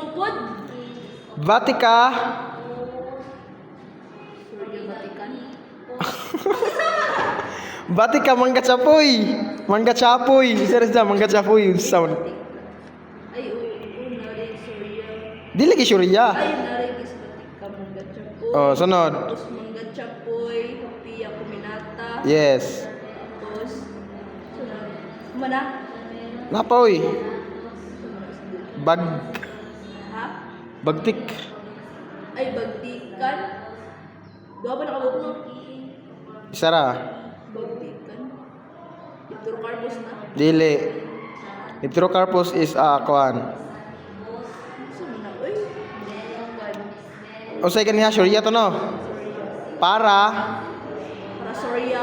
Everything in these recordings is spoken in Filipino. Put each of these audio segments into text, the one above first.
Supod. Vatica. Surya Vatican. Vatica mangga chapoy. Mangga chapoy. Isa mangga chapoy sound. Ay, nari Surya. Di lagi Surya. Ay, nari is Vatica Mangga Chapoy. Oh, sunod. Tapos Mangga Chapoy, Pia Kuminata. Yes. Tapos, sunod. Mana? Napoy. Bag Ha? bagtik. Ay, Bagdikan. Gawa ba nakabot mo? Isara. Bagdikan. Hydrocarbons na. Dili. Hydrocarpus is kuan. Gusto mo na, uy. Kan. O say kaniha Surya to no. Para Para Surya.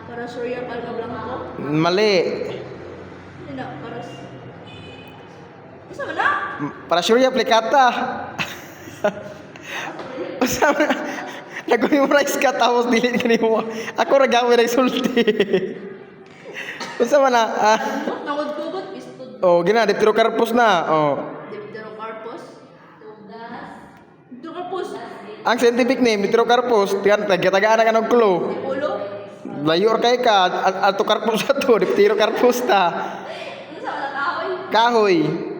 Para Surya Palma Blanco. mali. Hindi na, para... Gusto mo na? Para Surya aplikata. Usama nag-memorize ka tapos dili kanimo. Ako ra gawin ng sulti. Usama na. Nangod-kubot, pistod. Oh, gina Hydrocarpus na. Oh. Hydrocarpus. Hydrocarpus. Ang scientific name Hydrocarpus, tiyan taga-tagaan ka ng clue. Ulo. Layor kay ka, Altocarpus ato, Hydrocarpus ta. Ano sa wala kahoy? Kahoy.